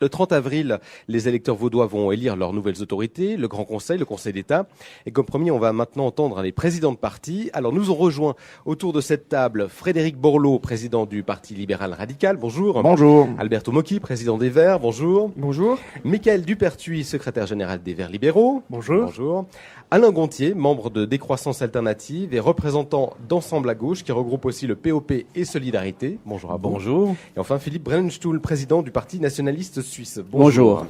Le 30 avril, les électeurs vaudois vont élire leurs nouvelles autorités, le Grand Conseil, le Conseil d'État. Et comme promis, on va maintenant entendre les présidents de parti. Alors nous ont rejoint autour de cette table Frédéric Borloo, président du Parti libéral radical. Bonjour. Bonjour. Alberto Mocchi, président des Verts. Bonjour. Bonjour. Michael Dupertuis, secrétaire général des Verts libéraux. Bonjour. Bonjour. Alain Gontier, membre de Décroissance Alternative et représentant d'Ensemble à gauche, qui regroupe aussi le POP et Solidarité. Bonjour à vous. Bonjour. Et enfin Philippe Brennenstuhl, président du Parti nationaliste suisse. Bonjour.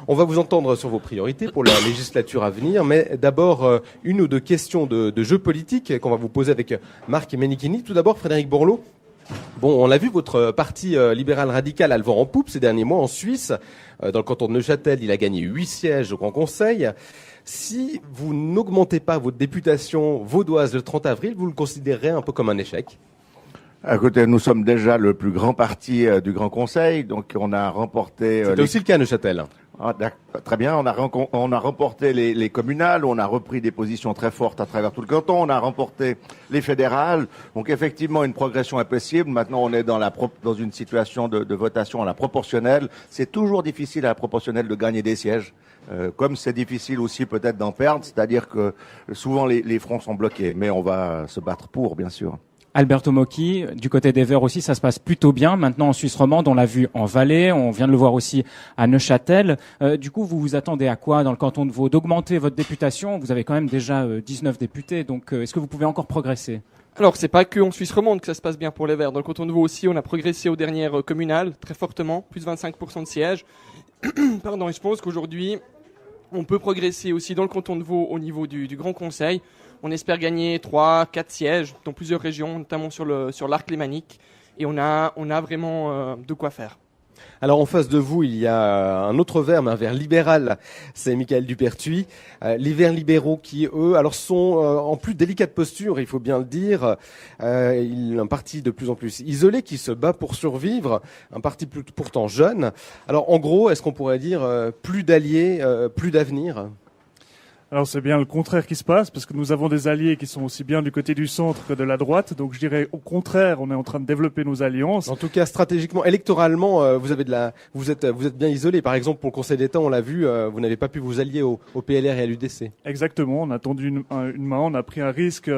On va vous entendre sur vos priorités pour la législature à venir, mais d'abord une ou deux questions de jeu politique qu'on va vous poser avec Marc Menichini. Tout d'abord, Frédéric Borloo. Bon, on l'a vu, votre parti libéral radical a le vent en poupe ces derniers mois en Suisse. Dans le canton de Neuchâtel, il a gagné 8 sièges au Grand Conseil. Si vous n'augmentez pas votre députation vaudoise le 30 avril, vous le considérez un peu comme un échec? Écoutez, nous sommes déjà le plus grand parti du Grand Conseil, donc on a remporté... C'était aussi le cas à Neuchâtel. Très bien, on a remporté les communales, on a repris des positions très fortes à travers tout le canton, on a remporté les fédérales, donc effectivement une progression est possible. Maintenant on est dans une situation de votation à la proportionnelle. C'est toujours difficile à la proportionnelle de gagner des sièges, comme c'est difficile aussi peut-être d'en perdre, c'est-à-dire que souvent les fronts sont bloqués, mais on va se battre pour, bien sûr. Alberto Mocchi, du côté des Verts aussi, ça se passe plutôt bien. Maintenant, en Suisse romande, on l'a vu en Valais, on vient de le voir aussi à Neuchâtel. Du coup, vous vous attendez à quoi dans le canton de Vaud? D'augmenter votre députation? Vous avez quand même déjà 19 députés, donc est-ce que vous pouvez encore progresser? Alors, c'est pas que en Suisse romande que ça se passe bien pour les Verts. Dans le canton de Vaud aussi, on a progressé aux dernières communales, très fortement, plus de 25% de sièges. Pardon, et je pense qu'aujourd'hui, on peut progresser aussi dans le canton de Vaud au niveau du Grand Conseil. On espère gagner 3-4 sièges dans plusieurs régions, notamment sur l'arc lémanique. Et on a vraiment de quoi faire. Alors en face de vous, il y a un autre Vert, mais un Vert libéral, c'est Michael Dupertuis. Les Verts libéraux qui, eux, alors sont en plus délicate posture, il faut bien le dire. Un parti de plus en plus isolé qui se bat pour survivre, un parti pourtant jeune. Alors en gros, est-ce qu'on pourrait dire plus d'alliés, plus d'avenir ? Alors c'est bien le contraire qui se passe, parce que nous avons des alliés qui sont aussi bien du côté du centre que de la droite. Donc je dirais au contraire, on est en train de développer nos alliances. En tout cas, stratégiquement, électoralement, vous êtes bien isolé. Par exemple, pour le Conseil d'État, on l'a vu, vous n'avez pas pu vous allier au PLR et à l'UDC. Exactement, on a tendu une main, on a pris un risque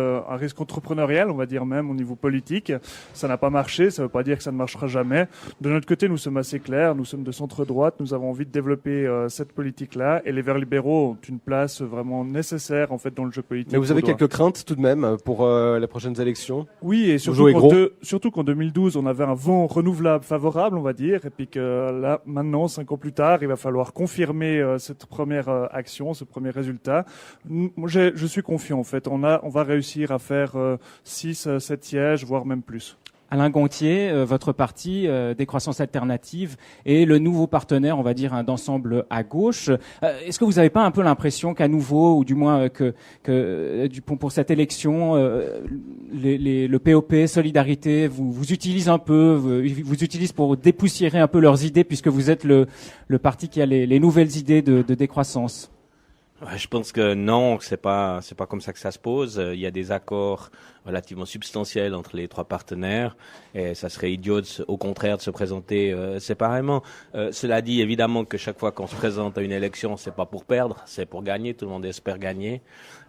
entrepreneurial, on va dire même au niveau politique. Ça n'a pas marché, ça ne veut pas dire que ça ne marchera jamais. De notre côté, nous sommes assez clairs, nous sommes de centre-droite, nous avons envie de développer cette politique-là, et les Verts libéraux ont une place vraiment nécessaire en fait dans le jeu politique. Mais vous avez quelques craintes tout de même pour les prochaines élections? Oui, et surtout qu'en 2012 on avait un vent renouvelable favorable, on va dire, et puis que là maintenant 5 ans plus tard il va falloir confirmer cette première action, ce premier résultat. Moi je suis confiant en fait, on va réussir à faire 6, 7 sièges, voire même plus. Alain Gontier, votre parti, Décroissance Alternative, est le nouveau partenaire, on va dire, d'Ensemble à gauche. Est-ce que vous n'avez pas un peu l'impression qu'à nouveau, ou du moins pour cette élection, le POP, Solidarité, vous utilisent un peu, vous utilisent pour dépoussiérer un peu leurs idées, puisque vous êtes le parti qui a les nouvelles idées de décroissance? Ouais, je pense que non, c'est pas comme ça que ça se pose. Il y a des accords relativement substantiels entre les trois partenaires et ça serait idiot au contraire de se présenter séparément. Cela dit, évidemment que chaque fois qu'on se présente à une élection, c'est pas pour perdre, c'est pour gagner. Tout le monde espère gagner.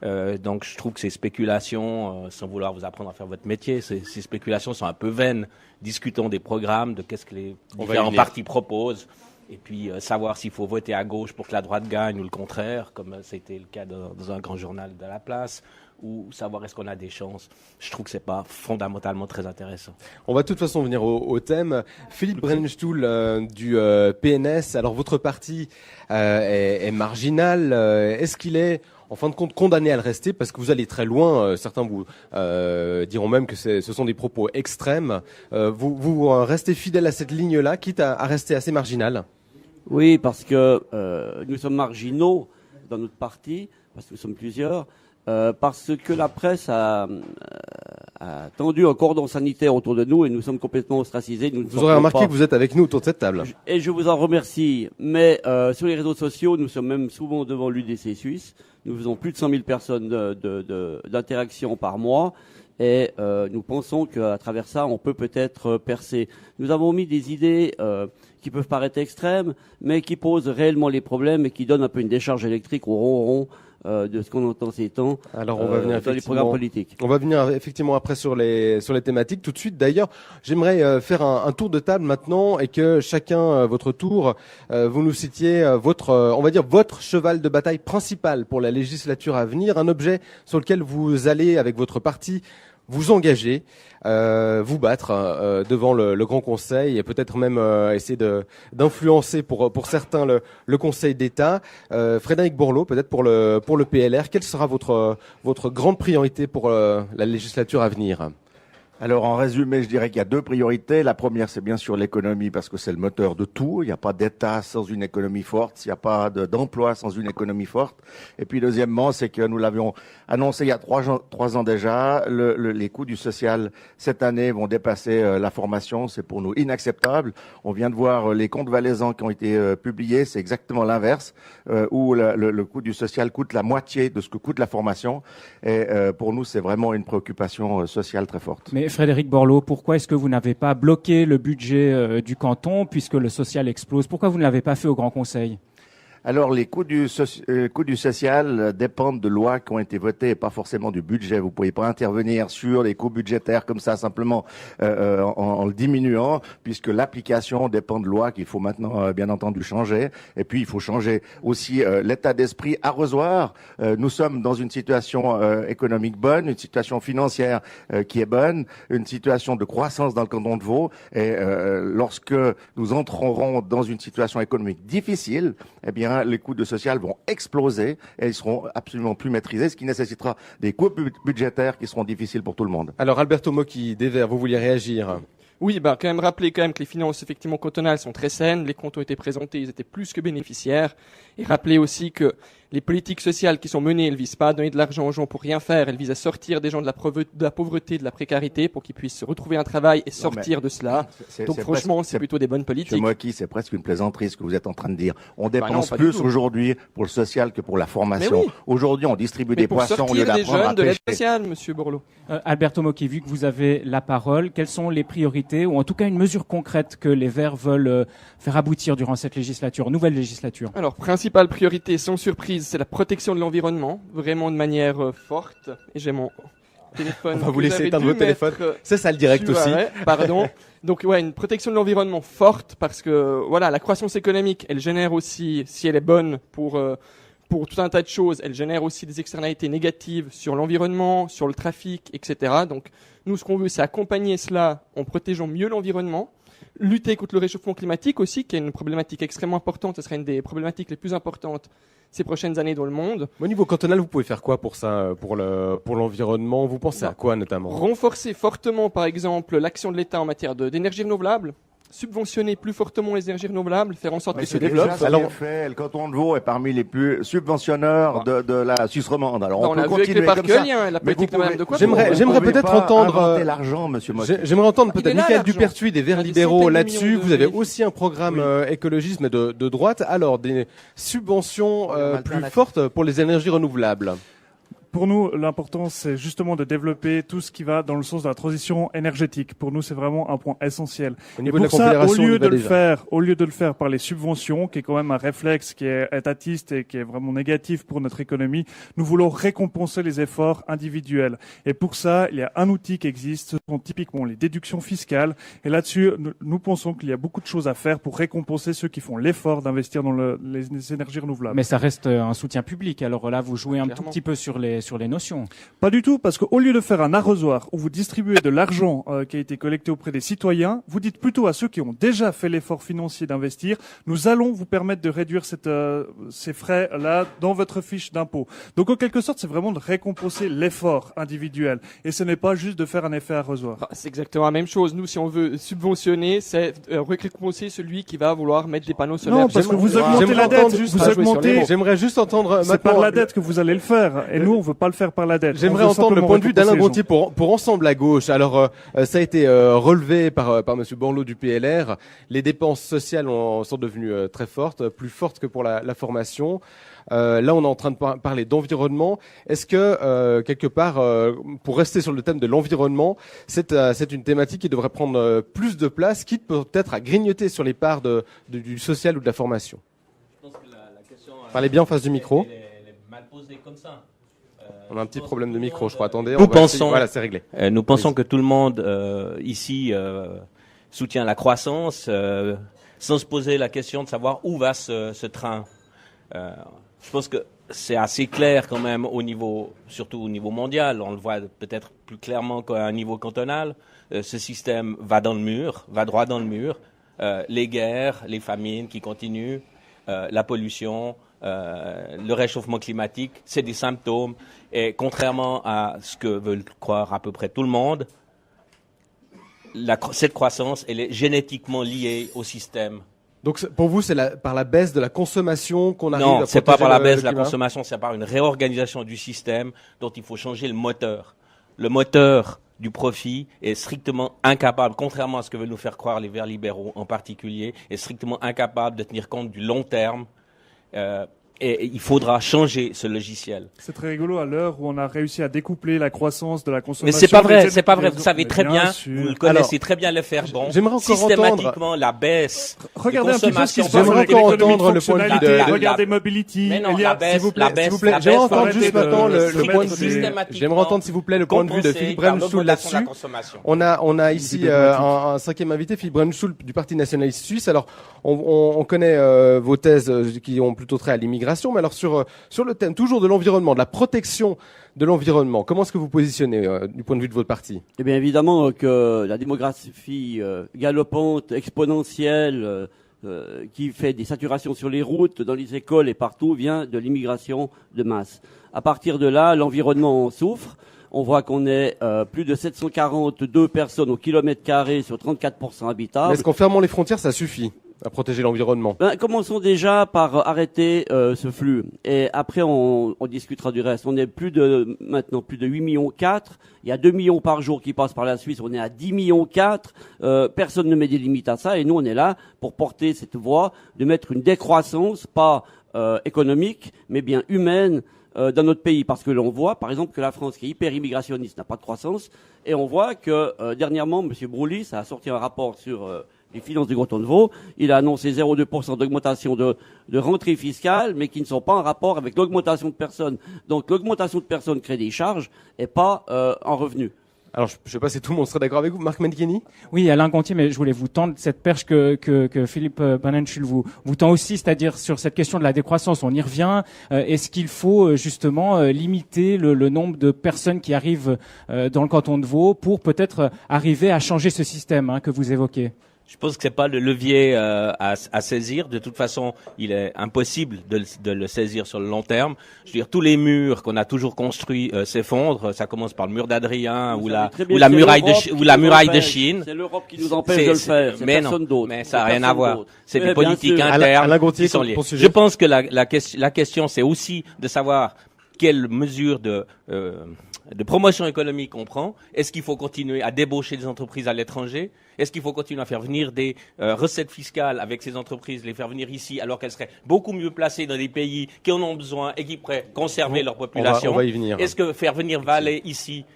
Donc je trouve que ces spéculations, sans vouloir vous apprendre à faire votre métier, ces spéculations sont un peu vaines. Discutons des programmes, de qu'est-ce que les différents partis proposent. Et puis savoir s'il faut voter à gauche pour que la droite gagne ou le contraire, comme c'était le cas dans un grand journal de la place, ou savoir est-ce qu'on a des chances. Je trouve que c'est pas fondamentalement très intéressant. On va de toute façon venir au thème. Philippe Brennenstuhl du PNS. Alors votre parti est marginal. Est-ce qu'il est en fin de compte condamné à le rester parce que vous allez très loin? Certains vous diront même que ce sont des propos extrêmes. Vous restez fidèle à cette ligne-là, quitte à rester assez marginal? Oui, parce que nous sommes marginaux dans notre parti, parce que nous sommes plusieurs, parce que la presse a tendu un cordon sanitaire autour de nous et nous sommes complètement ostracisés. Vous aurez remarqué que vous êtes avec nous autour de cette table. Et je vous en remercie. Mais sur les réseaux sociaux, nous sommes même souvent devant l'UDC suisse. Nous faisons plus de 100 000 personnes d'interaction par mois. Et nous pensons qu'à travers ça, on peut peut-être percer. Nous avons mis des idées qui peuvent paraître extrêmes, mais qui posent réellement les problèmes et qui donnent un peu une décharge électrique au ronron de ce qu'on entend ces temps. Alors on va venir dans les programmes politiques. On va venir effectivement après sur les thématiques tout de suite. D'ailleurs, j'aimerais faire un tour de table maintenant et que chacun votre tour vous nous citiez on va dire votre cheval de bataille principal pour la législature à venir, un objet sur lequel vous allez avec votre parti vous engager, vous battre devant le Grand Conseil et peut-être même essayer d'influencer pour certains le Conseil d'État. Frédéric Borloo, peut-être pour le PLR, quelle sera votre grande priorité pour la législature à venir ? Alors en résumé, je dirais qu'il y a deux priorités. La première, c'est bien sûr l'économie parce que c'est le moteur de tout. Il n'y a pas d'État sans une économie forte, il n'y a pas d'emploi sans une économie forte. Et puis deuxièmement, c'est que nous l'avions annoncé il y a 3 ans déjà, les coûts du social cette année vont dépasser la formation. C'est pour nous inacceptable. On vient de voir les comptes valaisans qui ont été publiés, c'est exactement l'inverse, où le coût du social coûte la moitié de ce que coûte la formation. Et pour nous, c'est vraiment une préoccupation sociale très forte. Mais Frédéric Borloo, pourquoi est-ce que vous n'avez pas bloqué le budget du canton puisque le social explose? Pourquoi vous ne l'avez pas fait au Grand Conseil? Alors, les coûts du social dépendent de lois qui ont été votées et pas forcément du budget. Vous ne pouvez pas intervenir sur les coûts budgétaires comme ça simplement en le diminuant, puisque l'application dépend de lois qu'il faut maintenant bien entendu changer. Et puis, il faut changer aussi l'état d'esprit arrosoir. Nous sommes dans une situation économique bonne, une situation financière qui est bonne, une situation de croissance dans le canton de Vaud. Et lorsque nous entrerons dans une situation économique difficile, eh bien, les coûts de social vont exploser et ils seront absolument plus maîtrisés, ce qui nécessitera des coûts budgétaires qui seront difficiles pour tout le monde. Alors Alberto Mocchi, des Verts, vous vouliez réagir ? Oui, quand même rappeler que les finances effectivement cantonales sont très saines, les comptes ont été présentés, ils étaient plus que bénéficiaires, et rappeler aussi que les politiques sociales qui sont menées, elles visent pas à donner de l'argent aux gens pour rien faire, elles visent à sortir des gens de la pauvreté, de la précarité, pour qu'ils puissent retrouver un travail et sortir de cela. Donc franchement, c'est plutôt des bonnes politiques. Monsieur Mocchi, c'est presque une plaisanterie ce que vous êtes en train de dire. On dépense plus aujourd'hui pour le social que pour la formation. Oui. Aujourd'hui, on distribue des poissons au lieu d'apprendre à pêcher. Mais pour sortir des jeunes de l'aide sociale, monsieur Borloo. Alberto Mocchi, vu que vous avez la parole, quelles sont les priorités, ou en tout cas une mesure concrète que les Verts veulent faire aboutir durant cette nouvelle législature? Alors, principale priorité, sans surprise, c'est la protection de l'environnement, vraiment de manière forte. Et j'ai mon téléphone. On va vous laisser éteindre votre téléphone. C'est ça le direct aussi. Pardon. Donc une protection de l'environnement forte parce que la croissance économique, elle génère aussi, si elle est bonne pour tout un tas de choses, elle génère aussi des externalités négatives sur l'environnement, sur le trafic, etc. Donc nous, ce qu'on veut, c'est accompagner cela en protégeant mieux l'environnement, lutter contre le réchauffement climatique aussi, qui est une problématique extrêmement importante. Ce serait une des problématiques les plus importantes ces prochaines années dans le monde. Au niveau cantonal, vous pouvez faire quoi pour ça, pour l'environnement? Vous pensez à quoi notamment? Renforcer fortement, par exemple, l'action de l'État en matière d'énergie renouvelable. Subventionner plus fortement les énergies renouvelables, faire en sorte qu'elles se développent. Alors, le canton de Vaud est parmi les plus subventionneurs de la Suisse romande. Alors, on peut a continuer vu avec les parcs éoliens, la politique de Madame de quoi. J'aimerais peut-être entendre l'argent, monsieur Mocchi. J'aimerais entendre peut-être Michael Dupertuis des Verts libéraux là-dessus. Vous avez aussi aussi un programme écologisme de droite. Alors, des subventions plus fortes pour les énergies renouvelables. Pour nous, l'important, c'est justement de développer tout ce qui va dans le sens de la transition énergétique. Pour nous, c'est vraiment un point essentiel. Et pour ça, au lieu de le faire par les subventions, qui est quand même un réflexe qui est étatiste et qui est vraiment négatif pour notre économie, nous voulons récompenser les efforts individuels. Et pour ça, il y a un outil qui existe, ce sont typiquement les déductions fiscales. Et là-dessus, nous pensons qu'il y a beaucoup de choses à faire pour récompenser ceux qui font l'effort d'investir dans les énergies renouvelables. Mais ça reste un soutien public. Alors là, vous jouez un tout petit peu sur les notions. Pas du tout, parce qu'au lieu de faire un arrosoir où vous distribuez de l'argent qui a été collecté auprès des citoyens, vous dites plutôt à ceux qui ont déjà fait l'effort financier d'investir, nous allons vous permettre de réduire ces frais-là dans votre fiche d'impôt. Donc en quelque sorte, c'est vraiment de récompenser l'effort individuel. Et ce n'est pas juste de faire un effet arrosoir. C'est exactement la même chose. Nous, si on veut subventionner, c'est récompenser celui qui va vouloir mettre des panneaux solaires. Non, parce que vous augmentez la dette. J'aimerais juste entendre maintenant. C'est par la dette que vous allez le faire. Et nous, on veut pas le faire par la dette. J'aimerais On veut entendre le simplement point de vue récompenser d'Alain les gens. Gontier pour Ensemble à gauche. Alors, ça a été relevé par Monsieur Borloo du PLR. Les dépenses sociales sont devenues très fortes, plus fortes que pour la formation. Là, on est en train de parler d'environnement. Est-ce que, quelque part, pour rester sur le thème de l'environnement, c'est une thématique qui devrait prendre plus de place, quitte peut-être à grignoter sur les parts du social ou de la formation? Je pense que la question, Parlez bien en face du micro. Elle est mal posée comme ça. On a un petit problème de micro, je crois. Attendez, Nous on va essayer. pensons- Voilà, c'est réglé. Nous pensons que tout le monde ici soutient la croissance, sans se poser la question de savoir où va ce train. Je pense que c'est assez clair quand même surtout au niveau mondial. On le voit peut-être plus clairement qu'à un niveau cantonal. Ce système va droit dans le mur. Les guerres, les famines qui continuent, la pollution, le réchauffement climatique, c'est des symptômes. Et contrairement à ce que veulent croire à peu près tout le monde, cette croissance, elle est génétiquement liée au système. Donc pour vous, c'est par la baisse de la consommation qu'on arrive à Non, protéger c'est pas par la baisse le de la climat? consommation, c'est par une réorganisation du système dont il faut changer le moteur. Le moteur du profit est strictement incapable, contrairement à ce que veulent nous faire croire les Verts libéraux en particulier, est strictement incapable de tenir compte du long terme. Et il faudra changer ce logiciel. C'est très rigolo à l'heure où on a réussi à découpler la croissance de la Mais consommation. c'est pas vrai, des c'est pas vrai. aides- Vous savez Mais très bien, sûr. vous le connaissez très bien le faire bon. J'aimerais encore Systématiquement, la baisse Regardez un petit peu ce qui se passe J'aimerais avec encore l'économie entendre de le point de vue fonctionnalité. de- Regardez Mobility. Mais non, il y a- la baisse, S'il vous plaît, la baisse, s'il vous plaît. la J'aimerais baisse, entendre arrêtez juste de- maintenant le de- point de de- vue. systématiquement J'aimerais entendre, s'il vous plaît, le point de vue de compensée Philippe par Brennstuhl l'augmentation de la là-dessus. consommation. On a ici un cinquième invité, Philippe Brennstuhl du Parti nationaliste suisse. Alors, on connaît vos thèses qui ont plutôt trait à l'immigration, mais alors sur le thème toujours de l'environnement, de la protection de l'environnement, comment est-ce que vous positionnez du point de vue de votre parti? Eh bien, évidemment que la démographie galopante, exponentielle, qui fait des saturations sur les routes, dans les écoles et partout, vient de l'immigration de masse. À partir de là, l'environnement en souffre. On voit qu'on est plus de 742 personnes au kilomètre carré sur 34% habitables. Est-ce qu'en fermant les frontières, ça suffit à protéger l'environnement? Commençons déjà par arrêter ce flux. Et après, on discutera du reste. On est maintenant plus de 8 millions 4. Il y a 2 millions par jour qui passent par la Suisse. On est à 10 millions 4. Personne ne met des limites à ça. Et nous, on est là pour porter cette voie de mettre une décroissance, pas économique, mais bien humaine, dans notre pays, parce que l'on voit, par exemple, que la France, qui est hyper immigrationniste, n'a pas de croissance, et on voit que dernièrement, M. Broulis a sorti un rapport sur les finances du Canton de Vaud. Il a annoncé 0,2% d'augmentation de rentrée fiscale, mais qui ne sont pas en rapport avec l'augmentation de personnes. Donc l'augmentation de personnes crée des charges et pas en revenus. Alors, je ne sais pas si tout le monde serait d'accord avec vous. Marc Menkini? Oui, Alain Gontier, mais je voulais vous tendre cette perche que Philippe Brennstuhl vous tend aussi, c'est-à-dire sur cette question de la décroissance. On y revient. Est-ce qu'il faut justement limiter le nombre de personnes qui arrivent dans le canton de Vaud pour peut-être arriver à changer ce système que vous évoquez? Je pense que c'est pas le levier à saisir. De toute façon, il est impossible de le saisir sur le long terme. Je veux dire, tous les murs qu'on a toujours construits s'effondrent. Ça commence par le mur d'Adrien ou la muraille de Chine. C'est l'Europe qui nous empêche de le faire. C'est Mais personne non, d'autre. mais ça n'a rien à voir. C'est des bien politiques sûr. internes Alain Gontier, qui sont liées. pour ce sujet. Je pense que la question, c'est aussi de savoir quelles mesures de promotion économique on prend. Est-ce qu'il faut continuer à débaucher des entreprises à l'étranger? Est-ce qu'il faut continuer à faire venir des recettes fiscales avec ces entreprises, les faire venir ici alors qu'elles seraient beaucoup mieux placées dans des pays qui en ont besoin et qui pourraient conserver leur population? On va y venir. Est-ce que faire venir Vale ici,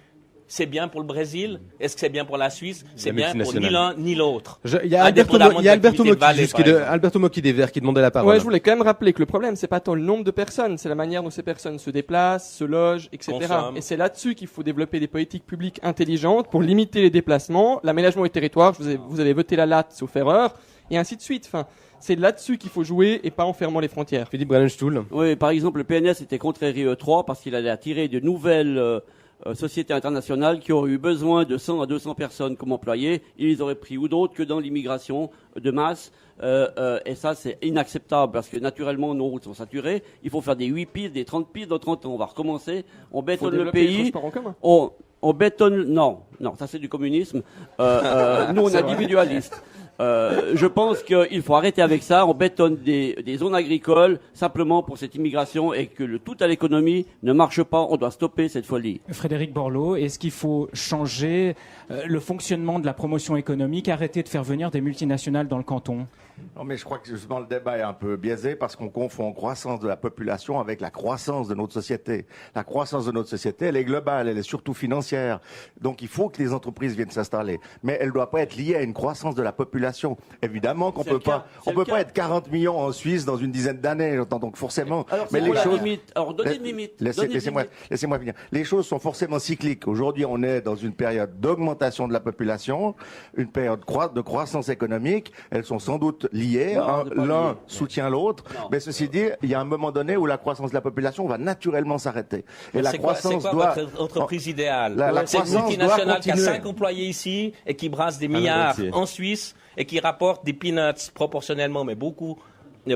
c'est bien pour le Brésil? Est-ce que c'est bien pour la Suisse? C'est bien pour ni l'un ni l'autre. Il y a Alberto Mocchi des Verts qui demandait la parole. Ouais, je voulais quand même rappeler que le problème, c'est pas tant le nombre de personnes, c'est la manière dont ces personnes se déplacent, se logent, etc. Consomment. Et c'est là-dessus qu'il faut développer des politiques publiques intelligentes pour limiter les déplacements, l'aménagement du territoire. Vous avez voté la latte, sauf erreur, et ainsi de suite. Enfin, c'est là-dessus qu'il faut jouer et pas en fermant les frontières. Philippe Brennstuhl. Oui, par exemple, le PNS était contre RE3 parce qu'il allait attirer de nouvelles sociétés internationales qui auraient eu besoin de 100 à 200 personnes comme employés. Ils les auraient pris ou d'autres que dans l'immigration de masse. Et ça, c'est inacceptable parce que naturellement, nos routes sont saturées. Il faut faire des 8 pistes, des 30 pistes dans 30 ans. On va recommencer. On bétonne le pays. On bétonne... Non, ça c'est du communisme. Nous, on est individualistes. Je pense qu'il faut arrêter avec ça. On bétonne des zones agricoles simplement pour cette immigration et que le tout à l'économie ne marche pas. On doit stopper cette folie. Frédéric Borloo, est-ce qu'il faut changer le fonctionnement de la promotion économique, arrêter de faire venir des multinationales dans le canton? Non, mais je crois que justement le débat est un peu biaisé parce qu'on confond croissance de la population avec la croissance de notre société. La croissance de notre société, elle est globale, elle est surtout financière. Donc il faut que les entreprises viennent s'installer. Mais elle ne doit pas être liée à une croissance de la population. Évidemment qu'on peut pas être 40 millions en Suisse dans une dizaine d'années. Donc forcément. Alors, mais les choses. Alors donnez une limite. Laissez-moi finir. Les choses sont forcément cycliques. Aujourd'hui, on est dans une période d'augmentation de la population, une période de croissance économique. Elles sont sans doute liées. L'un soutient l'autre. Mais ceci dit, il y a un moment donné où la croissance de la population va naturellement s'arrêter. Et la croissance c'est quoi votre entreprise idéale? C'est une multinationale qui a 5 employés ici et qui brasse des milliards en Suisse et qui rapporte des peanuts proportionnellement, mais beaucoup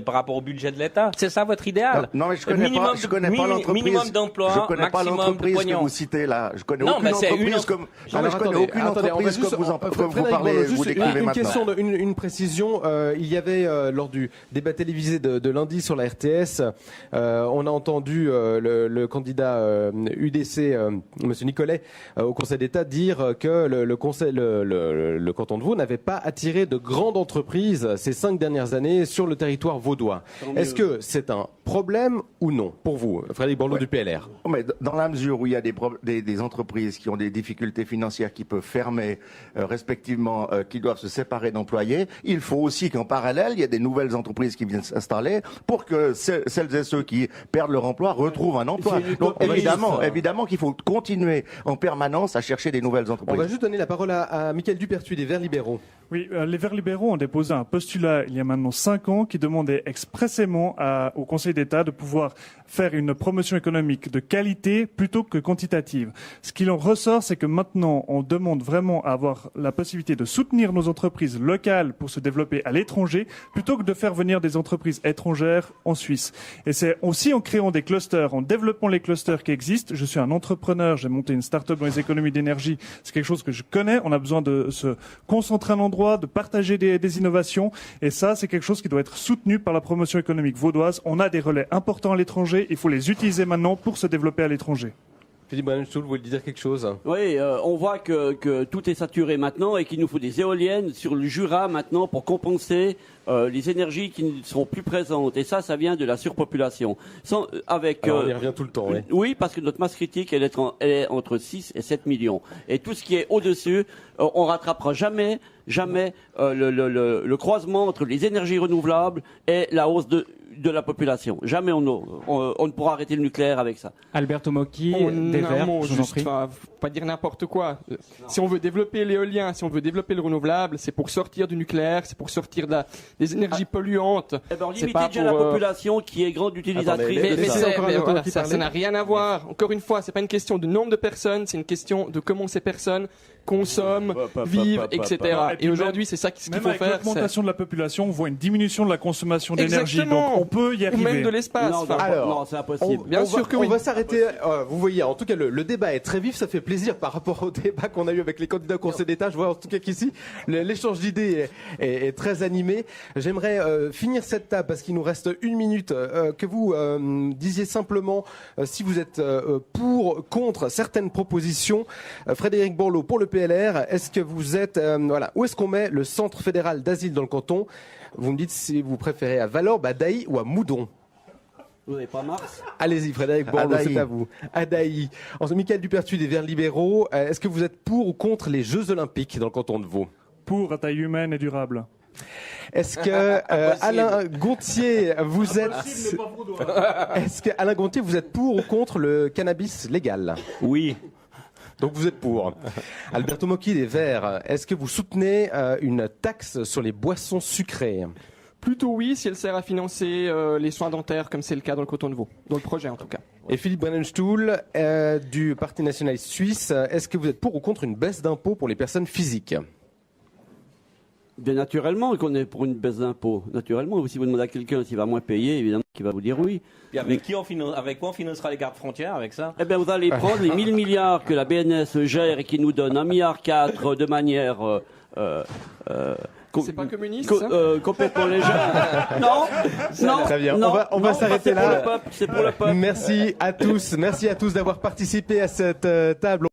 par rapport au budget de l'État. C'est ça votre idéal? Non, mais je connais pas l'entreprise. Minimum d'emploi, je connais pas l'entreprise que vous citez là. Je connais aucune entreprise comme. Je connais aucune entreprise comme vous parlez, vous décrivez maintenant. Une précision. Il y avait lors du débat télévisé de lundi sur la RTS, on a entendu le candidat UDC, Monsieur Nicolet, au Conseil d'État dire que le canton de Vaud n'avait pas attiré de grandes entreprises ces 5 dernières années sur le territoire vaudois. Est-ce que c'est un problème ou non pour vous, Frédéric Borloo du PLR? Mais dans la mesure où il y a des entreprises qui ont des difficultés financières qui peuvent fermer, respectivement, qui doivent se séparer d'employés, il faut aussi qu'en parallèle, il y ait des nouvelles entreprises qui viennent s'installer pour que celles et ceux qui perdent leur emploi retrouvent un emploi. Donc évidemment qu'il faut continuer en permanence à chercher des nouvelles entreprises. On va juste donner la parole à Michael Dupertuis des Verts libéraux. Oui, les Verts libéraux ont déposé un postulat il y a maintenant 5 ans qui demandait expressément au Conseil d'État de pouvoir faire une promotion économique de qualité plutôt que quantitative. Ce qu'il en ressort, c'est que maintenant, on demande vraiment à avoir la possibilité de soutenir nos entreprises locales pour se développer à l'étranger plutôt que de faire venir des entreprises étrangères en Suisse. Et c'est aussi en créant des clusters, en développant les clusters qui existent. Je suis un entrepreneur, j'ai monté une start-up dans les économies d'énergie. C'est quelque chose que je connais. On a besoin de se concentrer à un endroit, de partager des innovations. Et ça, c'est quelque chose qui doit être soutenu par la promotion économique vaudoise. On a des relais importants à l'étranger. Il faut les utiliser maintenant pour se développer à l'étranger. Philippe Brennenstuhl, vous voulez dire quelque chose? Oui, on voit que tout est saturé maintenant et qu'il nous faut des éoliennes sur le Jura maintenant pour compenser les énergies qui ne seront plus présentes. Et ça vient de la surpopulation. Alors, on y revient tout le temps, oui. Oui, parce que notre masse critique, elle est entre 6 et 7 millions. Et tout ce qui est au-dessus, on rattrapera jamais le croisement entre les énergies renouvelables et la hausse de la population. Jamais on ne pourra arrêter le nucléaire avec ça. Alberto Mocchi, des Verts, je vous en prie. Faut pas dire n'importe quoi. Si on veut développer l'éolien, si on veut développer le renouvelable, c'est pour sortir du nucléaire, c'est pour sortir des énergies polluantes. Eh ben, on limite déjà la population qui est grande utilisatrice. Ça n'a rien à voir. Encore une fois, c'est pas une question de nombre de personnes, c'est une question de comment ces personnes consomment, vivent, etc. Et aujourd'hui, c'est ça qu'il faut faire. Avec l'augmentation de la population, on voit une diminution de la consommation d'énergie. Donc on peut y arriver. Ou même de l'espace. Non, c'est impossible. Bien sûr que oui. On va s'arrêter. Vous voyez, en tout cas, le débat est très vif. Ça fait plaisir par rapport au débat qu'on a eu avec les candidats au Conseil d'État. Je vois en tout cas qu'ici, l'échange d'idées est très animé. J'aimerais finir cette table parce qu'il nous reste 1 minute. Que vous disiez simplement si vous êtes pour, contre certaines propositions. Frédéric Borloo pour le PLR. Est-ce que vous êtes où est-ce qu'on met le Centre fédéral d'asile dans le canton? Vous me dites si vous préférez à Valorbe, à Dailly ou à Moudon. Vous n'avez pas Mars? Allez-y, Frédéric Borloo, c'est à vous. À Dailly. Michael Dupertuis des Verts libéraux. Est-ce que vous êtes pour ou contre les Jeux Olympiques dans le canton de Vaud? Pour, à taille humaine et durable. Est-ce que Alain Gontier, vous êtes Est-ce que Alain Gontier, vous êtes pour ou contre le cannabis légal? Oui. Donc vous êtes pour. Alberto Mocchi des Verts, est-ce que vous soutenez une taxe sur les boissons sucrées? Plutôt oui, si elle sert à financer les soins dentaires, comme c'est le cas dans le canton de Vaud, dans le projet en tout cas. Et Philippe Brennenstuhl du Parti nationaliste suisse, est-ce que vous êtes pour ou contre une baisse d'impôts pour les personnes physiques? Bien naturellement qu'on est pour une baisse d'impôts. Naturellement, si vous demandez à quelqu'un s'il va moins payer, évidemment qu'il va vous dire oui. Et avec quoi on financera les gardes frontières avec ça? Eh bien, vous allez prendre les 1000 milliards que la BNS gère et qui nous donne 1,4 milliard de manière C'est pas communiste, ça complètement légère. Non. Très bien. Non, On va s'arrêter là. C'est pour le peuple. Merci à tous d'avoir participé à cette table.